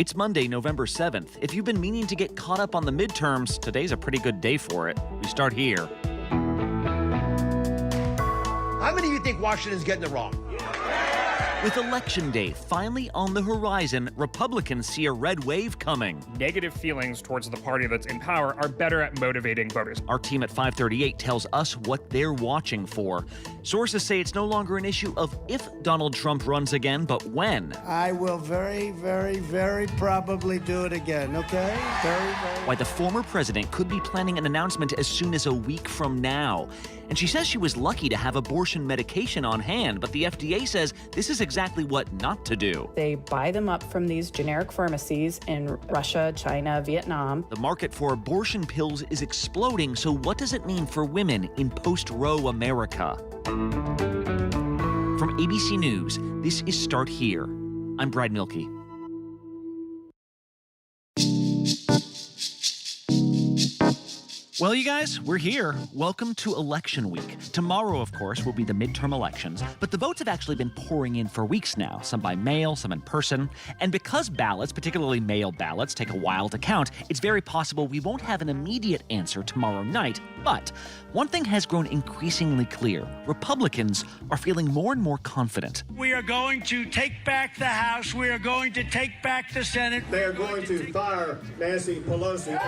It's Monday, November 7th. If you've been meaning to get caught up on the midterms, today's a pretty good day for it. We start here. How many of you think Washington's getting it wrong? With Election Day finally on the horizon, Republicans see a red wave coming. Negative feelings towards the party that's in power are better at motivating voters. Our team at 538 tells us what they're watching for. Sources say it's no longer an issue of if Donald Trump runs again, but when. I will very, very, very probably do it again, okay? Very. Why the former president could be planning an announcement as soon as a week from now. And she says she was lucky to have abortion medication on hand, but the FDA says this is exactly what not to do. They buy them up from these generic pharmacies in Russia, China, Vietnam. The market for abortion pills is exploding, so what does it mean for women in post-Roe America? From ABC News, this is Start Here. I'm Brad Milkey. Well, you guys, we're here. Welcome to Election Week. Tomorrow, of course, will be the midterm elections, but the votes have actually been pouring in for weeks now, some by mail, some in person. And because ballots, particularly mail ballots, take a while to count, it's very possible we won't have an immediate answer tomorrow night. But one thing has grown increasingly clear. Republicans are feeling more and more confident. We are going to take back the House. We are going to take back the Senate. They are going to fire Nancy Pelosi.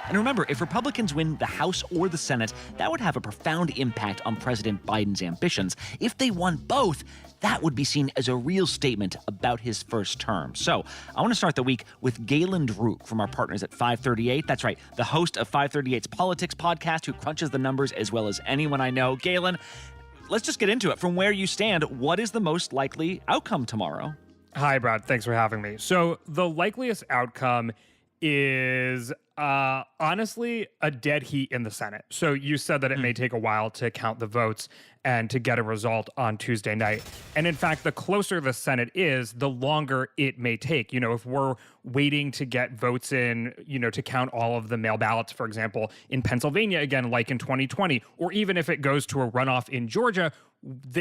And remember, if Republicans win the House or the Senate, that would have a profound impact on President Biden's ambitions. If they won both, that would be seen as a real statement about his first term. So I want to start the week with Galen Druke from our partners at 538. That's right, the host of 538's Politics podcast, who crunches the numbers as well as anyone I know. Galen, let's just get into it. From where you stand, what is the most likely outcome tomorrow? Hi, Brad. Thanks for having me. So the likeliest outcome is honestly a dead heat in the Senate. So you said that it may take a while to count the votes and to get a result on Tuesday night. And in fact, the closer the Senate is, the longer it may take. You know, if we're waiting to get votes in, you know, to count all of the mail ballots, for example, in Pennsylvania, again, like in 2020, or even if it goes to a runoff in Georgia,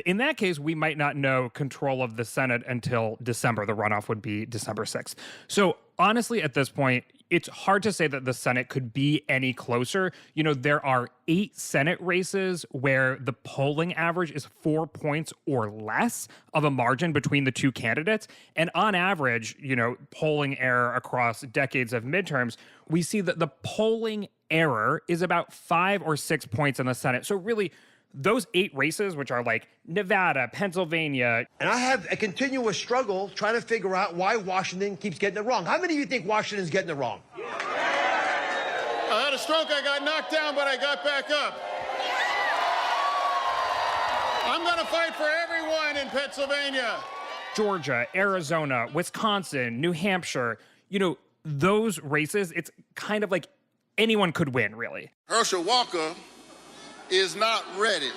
in that case, we might not know control of the Senate until December. The runoff would be December 6th. So honestly, at this point, it's hard to say that the Senate could be any closer. You know, there are 8 Senate races where the polling average is 4 points or less of a margin between the two candidates. And on average, you know, polling error across decades of midterms, we see that the polling error is about 5 or 6 points in the Senate. So really, those 8 races, which are like Nevada, Pennsylvania. And I have a continuous struggle trying to figure out why Washington keeps getting it wrong. How many of you think Washington's getting it wrong? I had a stroke, I got knocked down, but I got back up. I'm going to fight for everyone in Pennsylvania. Georgia, Arizona, Wisconsin, New Hampshire, you know, those races, it's kind of like anyone could win, really. Herschel Walker is not ready.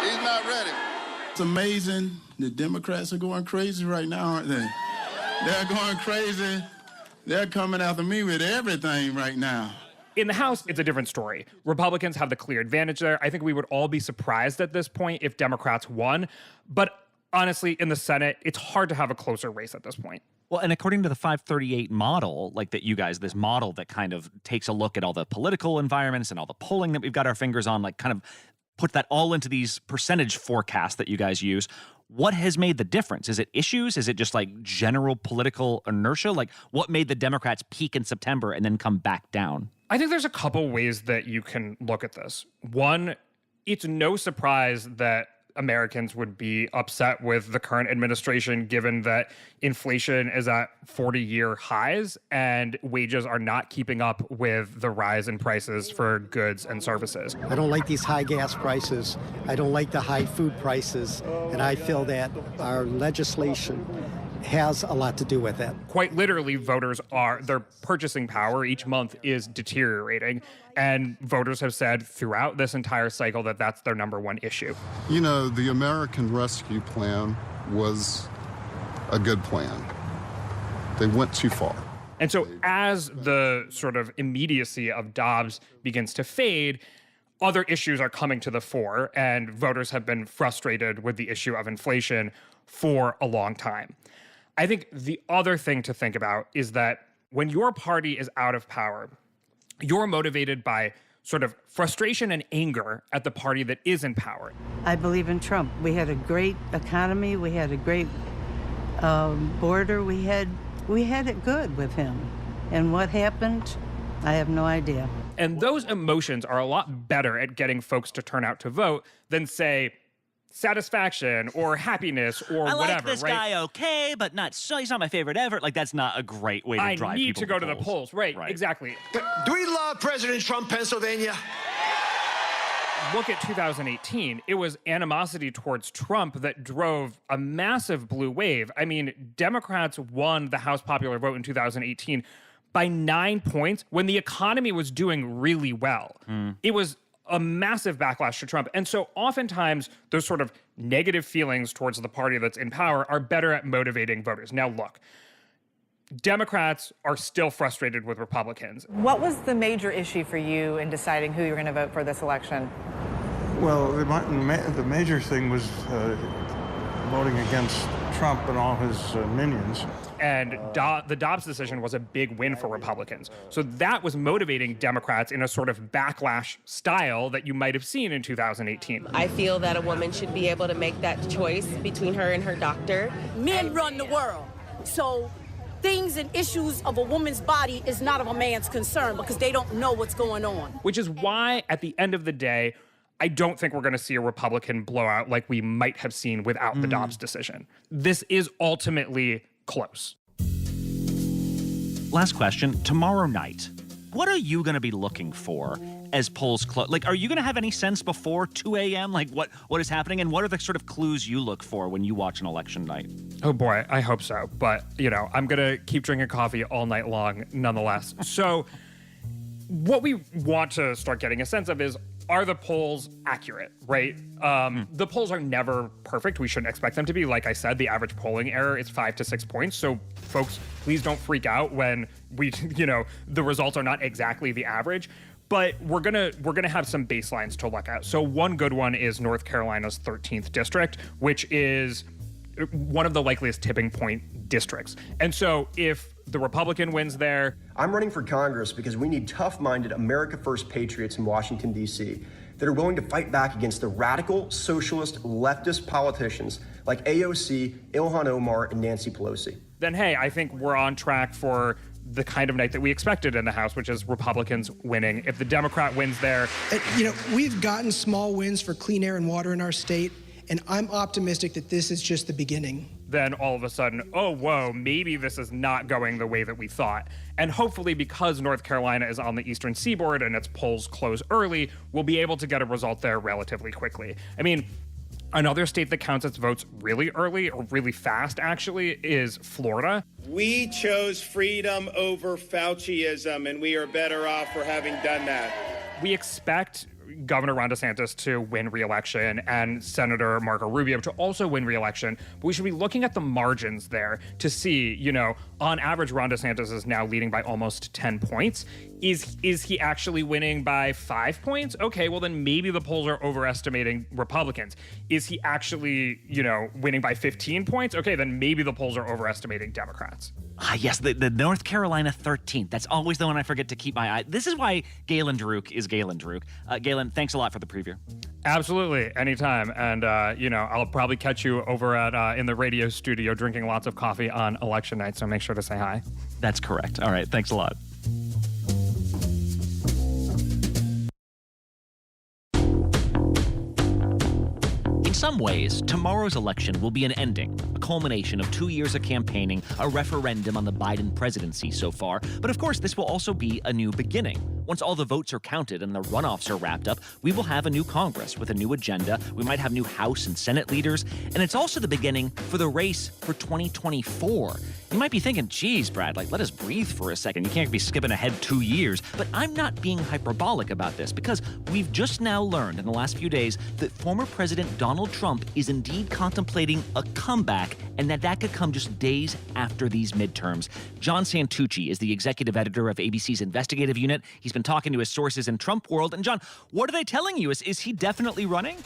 He's not ready. It's amazing. The Democrats are going crazy right now, aren't they? They're going crazy. They're coming after me with everything right now. In the House, it's a different story. Republicans have the clear advantage there. I think we would all be surprised at this point if Democrats won. But honestly, in the Senate, it's hard to have a closer race at this point. Well, and according to the 538 model, like that you guys, this model that kind of takes a look at all the political environments and all the polling that we've got our fingers on, like kind of put that all into these percentage forecasts that you guys use. What has made the difference? Is it issues? Is it just like general political inertia? Like what made the Democrats peak in September and then come back down? I think there's a couple ways that you can look at this. One, it's no surprise that Americans would be upset with the current administration, given that inflation is at 40-year highs and wages are not keeping up with the rise in prices for goods and services. I don't like these high gas prices. I don't like the high food prices. And I feel that our legislation has a lot to do with it. Quite literally, their purchasing power each month is deteriorating. And voters have said throughout this entire cycle that that's their number one issue. You know, the American Rescue Plan was a good plan. They went too far. And so as the sort of immediacy of Dobbs begins to fade, other issues are coming to the fore, and voters have been frustrated with the issue of inflation. for a long time. I think the other thing to think about is that when your party is out of power, you're motivated by sort of frustration and anger at the party that is in power. I believe in Trump. We had a great economy. We had a great border. We had it good with him. And what happened? I have no idea. And those emotions are a lot better at getting folks to turn out to vote than, say, satisfaction or happiness or whatever, I like this right? guy okay, but not so. He's not my favorite ever. Like, that's not a great way to drive people. I need to go to the polls. Right, exactly. Do we love President Trump, Pennsylvania? Look at 2018. It was animosity towards Trump that drove a massive blue wave. I mean, Democrats won the House popular vote in 2018 by 9 points when the economy was doing really well. It was a massive backlash to Trump. And so oftentimes those sort of negative feelings towards the party that's in power are better at motivating voters. Now, look, Democrats are still frustrated with Republicans. What was the major issue for you in deciding who you're going to vote for this election? Well, the major thing was voting against Trump and all his minions. And the Dobbs decision was a big win for Republicans. So that was motivating Democrats in a sort of backlash style that you might have seen in 2018. I feel that a woman should be able to make that choice between her and her doctor. Men run the world. So things and issues of a woman's body is not of a man's concern because they don't know what's going on. Which is why, at the end of the day, I don't think we're going to see a Republican blowout like we might have seen without the Dobbs decision. This is ultimately close. Last question. Tomorrow night, what are you going to be looking for as polls close? Like, are you going to have any sense before 2 a.m. like what is happening, and what are the sort of clues you look for when you watch an election night? Oh boy, I hope so. But, I'm going to keep drinking coffee all night long nonetheless. So what we want to start getting a sense of is, are the polls accurate, right? The polls are never perfect. We shouldn't expect them to be. Like I said, the average polling error is 5 to 6 points. So folks, please don't freak out when the results are not exactly the average. But we're gonna have some baselines to look at. So one good one is North Carolina's 13th district, which is one of the likeliest tipping point districts. And so if the Republican wins there. I'm running for Congress because we need tough-minded America First patriots in Washington, D.C. that are willing to fight back against the radical, socialist, leftist politicians like AOC, Ilhan Omar, and Nancy Pelosi. Then, hey, I think we're on track for the kind of night that we expected in the House, which is Republicans winning. If the Democrat wins there. We've gotten small wins for clean air and water in our state, and I'm optimistic that this is just the beginning. Then all of a sudden, oh, whoa, maybe this is not going the way that we thought. And hopefully, because North Carolina is on the eastern seaboard and its polls close early, we'll be able to get a result there relatively quickly. I mean, another state that counts its votes really early, or really fast, actually, is Florida. We chose freedom over Fauciism, and we are better off for having done that. We expect Governor Ron DeSantis to win re-election and Senator Marco Rubio to also win re-election. But we should be looking at the margins there to see, on average, Ron DeSantis is now leading by almost 10 points. Is he actually winning by 5 points? Okay, well then maybe the polls are overestimating Republicans. Is he actually, winning by 15 points? Okay, then maybe the polls are overestimating Democrats. Yes, the North Carolina 13th. That's always the one I forget to keep my eye. This is why Galen Druke is Galen Druke. Galen, thanks a lot for the preview. Absolutely, anytime. And, I'll probably catch you over at in the radio studio drinking lots of coffee on election night, so make sure to say hi. That's correct. All right, thanks a lot. In some ways, tomorrow's election will be an ending, a culmination of 2 years of campaigning, a referendum on the Biden presidency so far. But of course, this will also be a new beginning. Once all the votes are counted and the runoffs are wrapped up, we will have a new Congress with a new agenda. We might have new House and Senate leaders. And it's also the beginning for the race for 2024. You might be thinking, geez, Brad, let us breathe for a second. You can't be skipping ahead 2 years. But I'm not being hyperbolic about this, because we've just now learned in the last few days that former President Donald Trump is indeed contemplating a comeback, and that could come just days after these midterms. John Santucci is the executive editor of ABC's investigative unit. He's been talking to his sources in Trump world. And John, what are they telling you? Is he definitely running?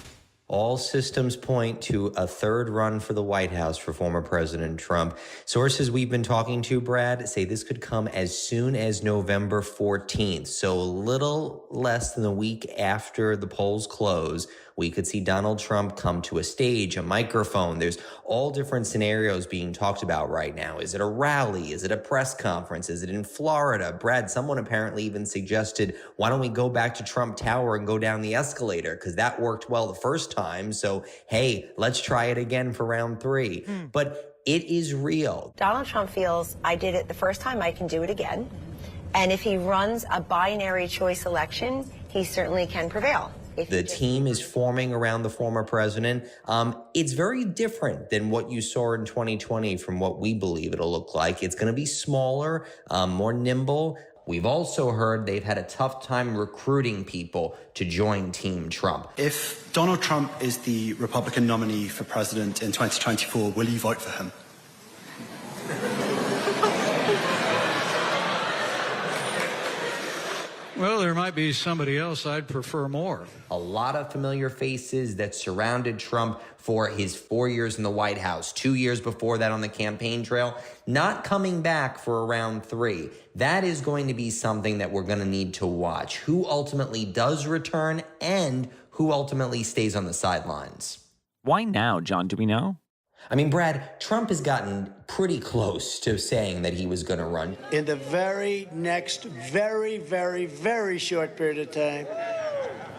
All systems point to a third run for the White House for former President Trump. Sources we've been talking to, Brad, say this could come as soon as November 14th. So a little less than a week after the polls close, we could see Donald Trump come to a stage, a microphone. There's all different scenarios being talked about right now. Is it a rally? Is it a press conference? Is it in Florida? Brad, someone apparently even suggested, why don't we go back to Trump Tower and go down the escalator? Because that worked well the first time. So, hey, let's try it again for round 3. But it is real. Donald Trump feels, I did it the first time, I can do it again. And if he runs a binary choice election, he certainly can prevail. The team is forming around the former president. It's very different than what you saw in 2020 from what we believe it'll look like. It's going to be smaller, more nimble. We've also heard they've had a tough time recruiting people to join Team Trump. If Donald Trump is the Republican nominee for president in 2024, will you vote for him? Well, there might be somebody else I'd prefer more. A lot of familiar faces that surrounded Trump for his 4 years in the White House, 2 years before that on the campaign trail, not coming back for round 3. That is going to be something that we're going to need to watch. Who ultimately does return and who ultimately stays on the sidelines. Why now, John? Do we know? I mean, Brad, Trump has gotten pretty close to saying that he was going to run. In the very next, very short period of time,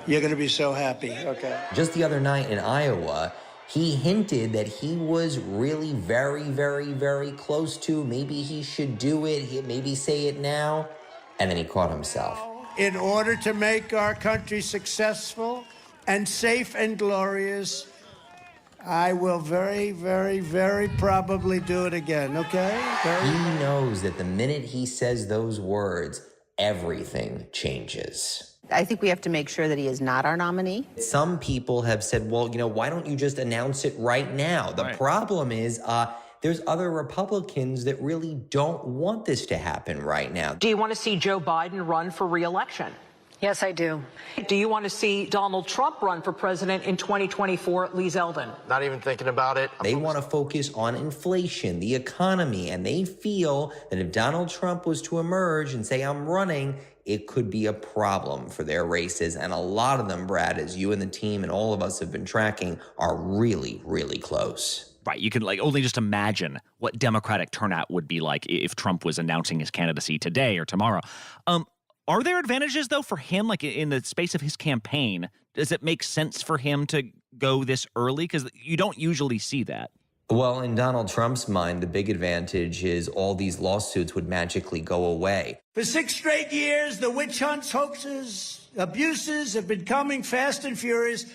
you're going to be so happy, okay? Just the other night in Iowa, he hinted that he was really very close to, maybe he should do it, maybe say it now, and then he caught himself. In order to make our country successful and safe and glorious, I will very probably do it again, okay? He knows that the minute he says those words, everything changes. I think we have to make sure that he is not our nominee. Some people have said, well, why don't you just announce it right now? The problem is there's other Republicans that really don't want this to happen right now. Do you want to see Joe Biden run for re-election? Yes, I do. Do you want to see Donald Trump run for president in 2024, Lee Zeldin? Not even thinking about it. They want to focus on inflation, the economy, and they feel that if Donald Trump was to emerge and say, I'm running, it could be a problem for their races. And a lot of them, Brad, as you and the team and all of us have been tracking, are really close. Right. You can only just imagine what Democratic turnout would be like if Trump was announcing his candidacy today or tomorrow. Are there advantages, though, for him, in the space of his campaign? Does it make sense for him to go this early? Because you don't usually see that. Well, in Donald Trump's mind, the big advantage is all these lawsuits would magically go away. For 6 straight years, the witch hunts, hoaxes, abuses have been coming fast and furious,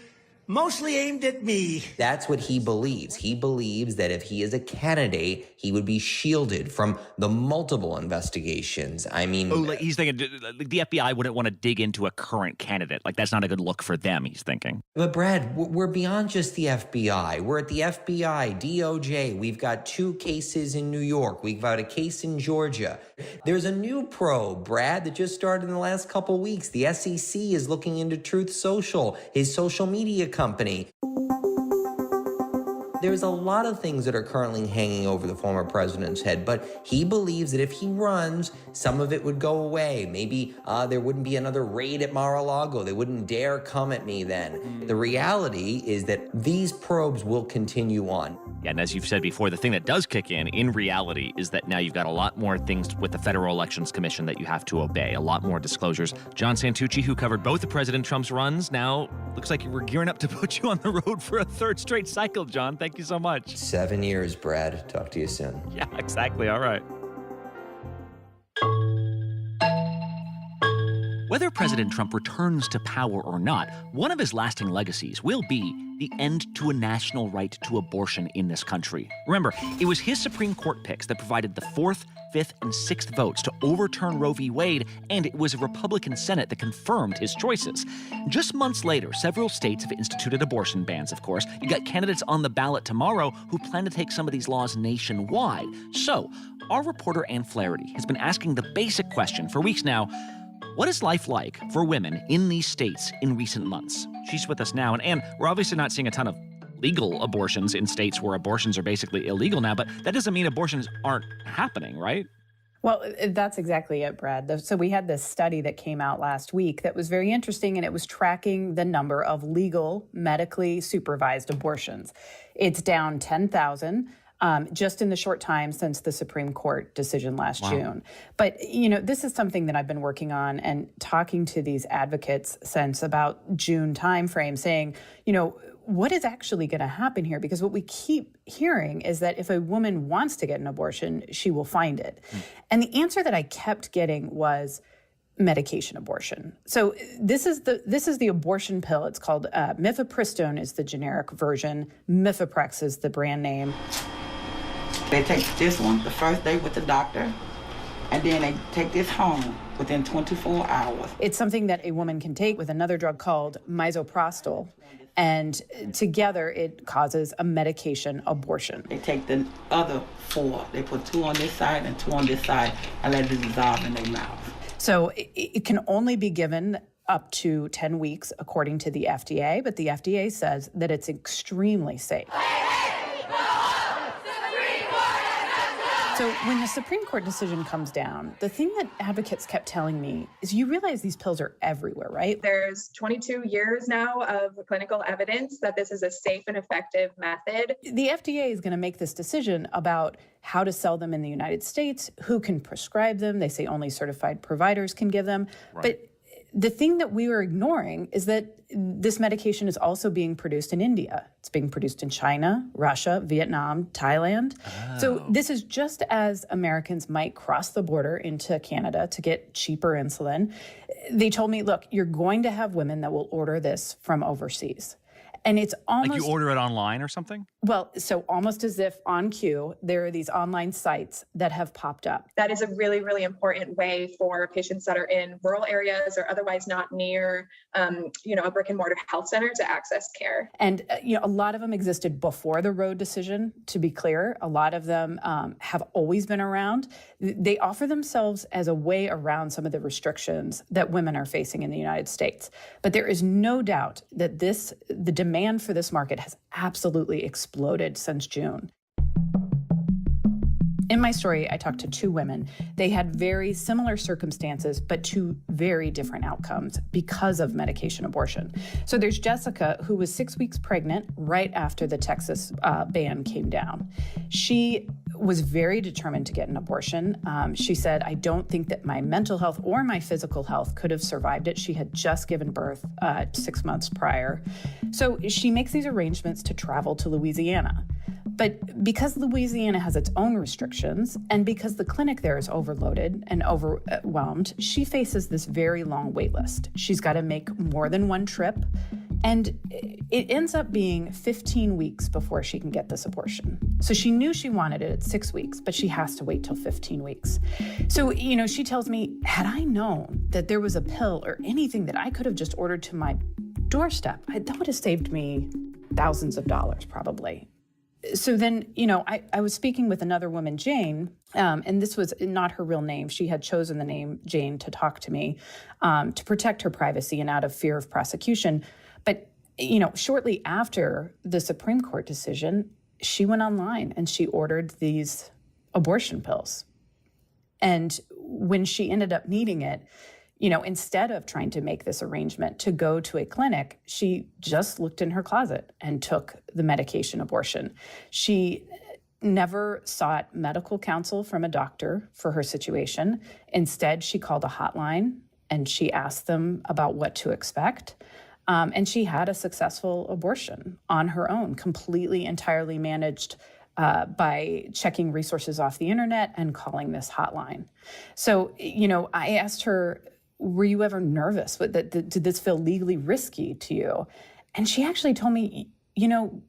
mostly aimed at me. That's what he believes. He believes that if he is a candidate, he would be shielded from the multiple investigations. I mean... he's thinking the FBI wouldn't want to dig into a current candidate. That's not a good look for them, he's thinking. But Brad, we're beyond just the FBI. We're at the FBI, DOJ. We've got 2 cases in New York. We've got a case in Georgia. There's a new probe, Brad, that just started in the last couple weeks. The SEC is looking into Truth Social, his social media company. There's a lot of things that are currently hanging over the former president's head, but he believes that if he runs, some of it would go away. Maybe there wouldn't be another raid at Mar-a-Lago. They wouldn't dare come at me then. The reality is that these probes will continue on. Yeah, and as you've said before, the thing that does kick in reality, is that now you've got a lot more things with the Federal Elections Commission that you have to obey, a lot more disclosures. John Santucci, who covered both of President Trump's runs, now looks like we're gearing up to put you on the road for a 3rd straight cycle, John. Thank you so much. 7 years, Brad. Talk to you soon. Yeah, exactly. All right. Whether President Trump returns to power or not, one of his lasting legacies will be the end to a national right to abortion in this country. Remember, it was his Supreme Court picks that provided the 4th, 5th, and 6th votes to overturn Roe v. Wade, and it was a Republican Senate that confirmed his choices. Just months later, several states have instituted abortion bans, of course. You got candidates on the ballot tomorrow who plan to take some of these laws nationwide. So, our reporter Ann Flaherty has been asking the basic question for weeks now: What is life like for women in these states in recent months? She's with us now, and we're obviously not seeing a ton of legal abortions in states where abortions are basically illegal now, but that doesn't mean abortions aren't happening, right? Well, that's exactly it, Brad. So we had this study that came out last week that was very interesting, and it was tracking the number of legal, medically supervised abortions. It's down 10,000 just in the short time since the Supreme Court decision last June. But, this is something that I've been working on and talking to these advocates since about June timeframe, saying, what is actually going to happen here? Because what we keep hearing is that if a woman wants to get an abortion, she will find it. And the answer that I kept getting was medication abortion. So this is the abortion pill. It's called mifepristone is the generic version. Mifeprex is the brand name. They take this one the first day with the doctor, and then they take this home within 24 hours. It's something that a woman can take with another drug called misoprostol. And together it causes a medication abortion. They take the other 4. They put 2 on this side and 2 on this side and let it dissolve in their mouth. So it can only be given up to 10 weeks according to the FDA, but the FDA says that it's extremely safe. So when the Supreme Court decision comes down, the thing that advocates kept telling me is you realize these pills are everywhere, right? There's 22 years now of clinical evidence that this is a safe and effective method. The FDA is going to make this decision about how to sell them in the United States, who can prescribe them. They say only certified providers can give them. Right. But the thing that we were ignoring is that this medication is also being produced in India. It's being produced in China, Russia, Vietnam, Thailand. Oh. So this is just as Americans might cross the border into Canada to get cheaper insulin. They told me, look, you're going to have women that will order this from overseas. And it's almost like you order it online or something? Well, so almost as if on cue, there are these online sites that have popped up. That is a really, really important way for patients that are in rural areas or otherwise not near, a brick and mortar health center to access care. And, a lot of them existed before the Roe decision, to be clear. A lot of them have always been around. They offer themselves as a way around some of the restrictions that women are facing in the United States. But there is no doubt that the demand for this market has absolutely exploded since June. In my story, I talked to 2 women. They had very similar circumstances, but 2 very different outcomes because of medication abortion. So there's Jessica, who was 6 weeks pregnant right after the Texas ban came down. She was very determined to get an abortion. She said, I don't think that my mental health or my physical health could have survived it. She had just given birth 6 months prior. So she makes these arrangements to travel to Louisiana. But because Louisiana has its own restrictions and because the clinic there is overloaded and overwhelmed, she faces this very long wait list. She's got to make more than one trip. And it ends up being 15 weeks before she can get this abortion. So she knew she wanted it at 6 weeks, but she has to wait till 15 weeks. So, she tells me, had I known that there was a pill or anything that I could have just ordered to my doorstep, that would have saved me thousands of dollars probably. So then, I was speaking with another woman, Jane, and this was not her real name. She had chosen the name Jane to talk to me to protect her privacy and out of fear of prosecution. But, shortly after the Supreme Court decision, she went online and she ordered these abortion pills. And when she ended up needing it, instead of trying to make this arrangement to go to a clinic, she just looked in her closet and took the medication abortion. She never sought medical counsel from a doctor for her situation. Instead, she called a hotline and she asked them about what to expect. And she had a successful abortion on her own, completely, entirely managed by checking resources off the internet and calling this hotline. So, I asked her, were you ever nervous? Did this feel legally risky to you? And she actually told me,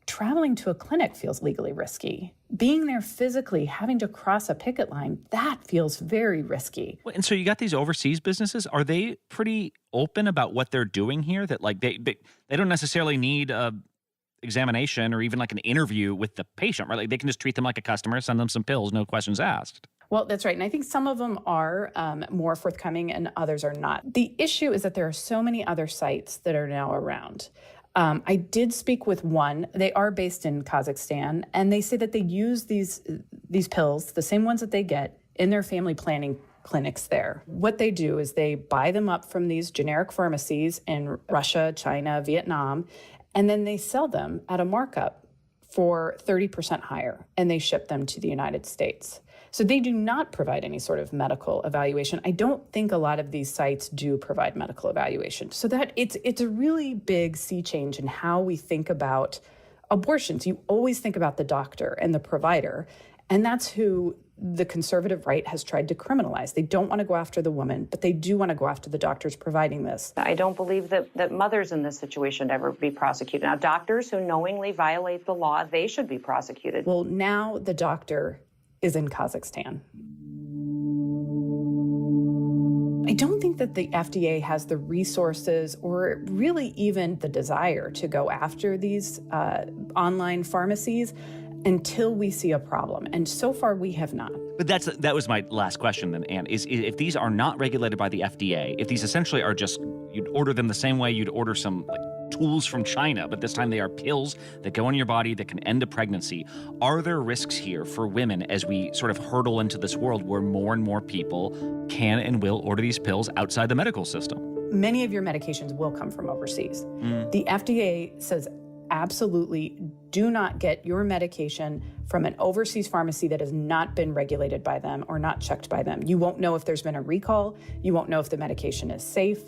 traveling to a clinic feels legally risky. Being there physically, having to cross a picket line, that feels very risky. And so you got these overseas businesses. Are they pretty open about what they're doing here? That like they don't necessarily need a examination or even like an interview with the patient, right? Like they can just treat them like a customer, send them some pills, no questions asked. Well, that's right. And I think some of them are more forthcoming and others are not. The issue is that there are so many other sites that are now around. I did speak with one. They are based in Kazakhstan, and they say that they use these pills, the same ones that they get, in their family planning clinics there. What they do is they buy them up from these generic pharmacies in Russia, China, Vietnam, and then they sell them at a markup for 30% higher, and they ship them to the United States. So they do not provide any sort of medical evaluation. I don't think a lot of these sites do provide medical evaluation. So that it's a really big sea change in how we think about abortions. You always think about the doctor and the provider, and that's who the conservative right has tried to criminalize. They don't want to go after the woman, but they do want to go after the doctors providing this. I don't believe that mothers in this situation ever be prosecuted. Now, doctors who knowingly violate the law, they should be prosecuted. Well, now the doctor is in Kazakhstan. I don't think that the FDA has the resources or really even the desire to go after these online pharmacies until we see a problem. And so far, we have not. But that was my last question then, Anne, is if these are not regulated by the FDA, if these essentially are just, you'd order them the same way you'd order some tools from China, but this time they are pills that go in your body that can end a pregnancy, are there risks here for women as we sort of hurtle into this world where more and more people can and will order these pills outside the medical system? Many of your medications will come from overseas. The FDA says absolutely do not get your medication from an overseas pharmacy that has not been regulated by them or not checked by them. You won't know if there's been a recall. You won't know if the medication is safe.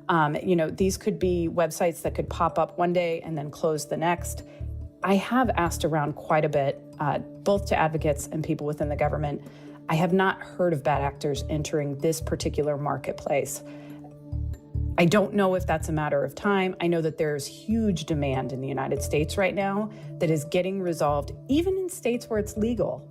These could be websites that could pop up one day and then close the next. I have asked around quite a bit, both to advocates and people within the government. I have not heard of bad actors entering this particular marketplace. I don't know if that's a matter of time. I know that there's huge demand in the United States right now that is getting resolved, even in states where it's legal.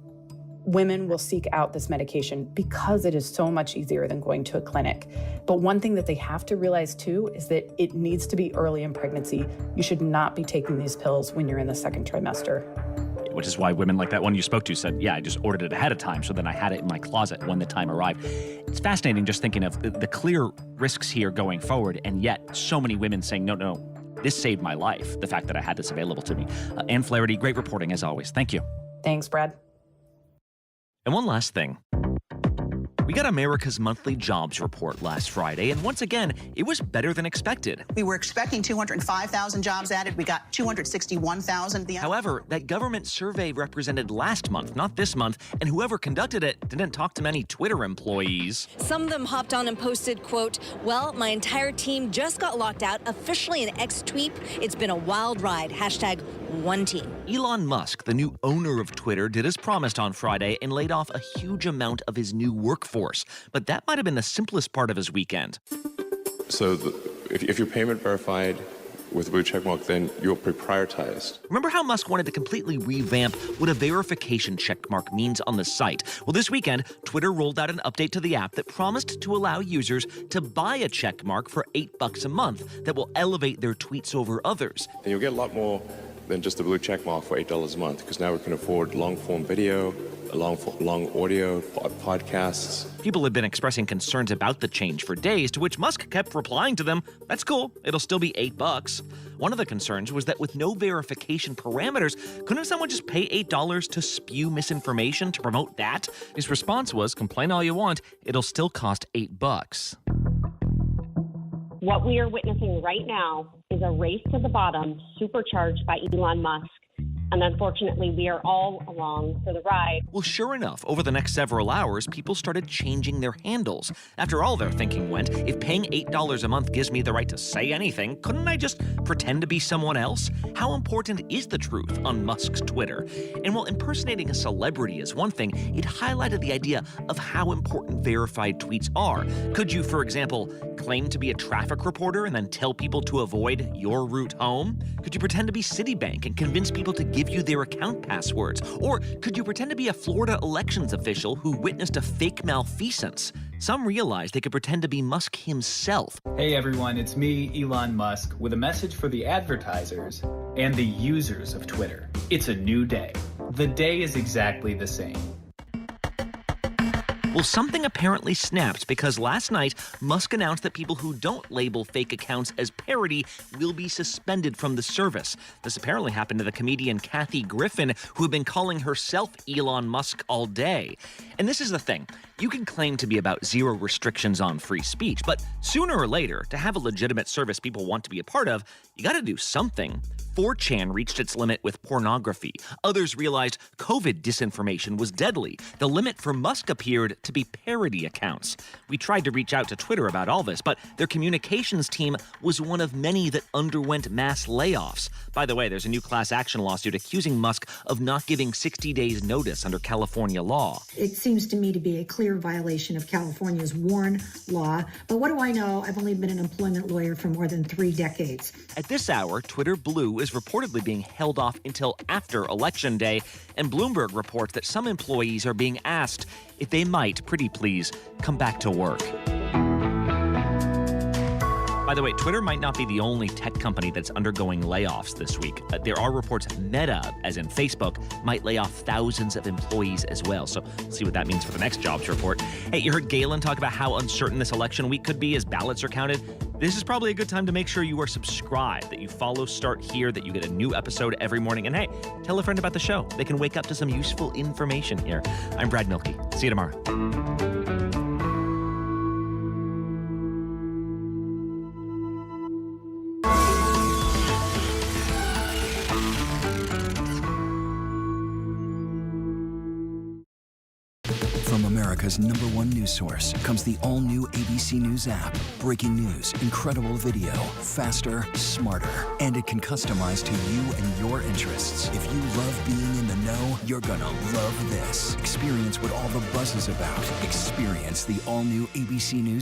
Women will seek out this medication because it is so much easier than going to a clinic. But one thing that they have to realize too is that it needs to be early in pregnancy. You should not be taking these pills when you're in the second trimester. Which is why women like that one you spoke to said, yeah, I just ordered it ahead of time, so then I had it in my closet when the time arrived. It's fascinating just thinking of the clear risks here going forward, and yet so many women saying, no, this saved my life, the fact that I had this available to me. Anne Flaherty, great reporting as always. Thank you. Thanks, Brad. And one last thing. We got America's monthly jobs report last Friday, and once again, it was better than expected. We were expecting 205,000 jobs added. We got 261,000. However, that government survey represented last month, not this month, and whoever conducted it didn't talk to many Twitter employees. Some of them hopped on and posted, quote, well, my entire team just got locked out, officially an ex-tweep. It's been a wild ride. Hashtag one team. Elon Musk, the new owner of Twitter, did as promised on Friday and laid off a huge amount of his new workforce. But that might have been the simplest part of his weekend. So if you're payment verified with a blue checkmark, then you're prioritized. Remember how Musk wanted to completely revamp what a verification checkmark means on the site? Well, this weekend, Twitter rolled out an update to the app that promised to allow users to buy a checkmark for $8 a month that will elevate their tweets over others. And you'll get a lot more than just a blue checkmark for $8 a month, because now we can afford long-form video, long audio, podcasts. People have been expressing concerns about the change for days, to which Musk kept replying to them, that's cool, it'll still be $8. One of the concerns was that with no verification parameters, couldn't someone just pay $8 to spew misinformation to promote that? His response was, complain all you want, it'll still cost $8. What we are witnessing right now is a race to the bottom, supercharged by Elon Musk. And unfortunately, we are all along for the ride. Well, sure enough, over the next several hours, people started changing their handles. After all, their thinking went, if paying $8 a month gives me the right to say anything, couldn't I just pretend to be someone else? How important is the truth on Musk's Twitter? And while impersonating a celebrity is one thing, it highlighted the idea of how important verified tweets are. Could you, for example, claim to be a traffic reporter and then tell people to avoid your route home? Could you pretend to be Citibank and convince people to give you their account passwords? Or could you pretend to be a Florida elections official who witnessed a fake malfeasance? Some realized they could pretend to be Musk himself. Hey everyone, it's me, Elon Musk, with a message for the advertisers and the users of Twitter. It's a new day. The day is exactly the same. Well, something apparently snapped because last night, Musk announced that people who don't label fake accounts as parody will be suspended from the service. This apparently happened to the comedian Kathy Griffin, who had been calling herself Elon Musk all day. And this is the thing. You can claim to be about zero restrictions on free speech, but sooner or later, to have a legitimate service people want to be a part of, you got to do something. 4chan reached its limit with pornography. Others realized COVID disinformation was deadly. The limit for Musk appeared to be parody accounts. We tried to reach out to Twitter about all this, but their communications team was one of many that underwent mass layoffs. By the way, there's a new class action lawsuit accusing Musk of not giving 60 days notice under California law. It seems to me to be a clear violation of California's WARN law. But what do I know? I've only been an employment lawyer for more than 3 decades. At this hour, Twitter Blue is reportedly being held off until after Election Day, and Bloomberg reports that some employees are being asked if they might, pretty please, come back to work. By the way, Twitter might not be the only tech company that's undergoing layoffs this week. There are reports Meta, as in Facebook, might lay off thousands of employees as well. So we'll see what that means for the next jobs report. Hey, you heard Galen talk about how uncertain this election week could be as ballots are counted. This is probably a good time to make sure you are subscribed, that you follow Start Here, that you get a new episode every morning. And hey, tell a friend about the show. They can wake up to some useful information here. I'm Brad Milkey. See you tomorrow. From America's #1 news source comes the all-new ABC News app. Breaking news, incredible video, faster, smarter. And it can customize to you and your interests. If you love being in the know, you're gonna love this. Experience what all the buzz is about. Experience the all-new ABC News.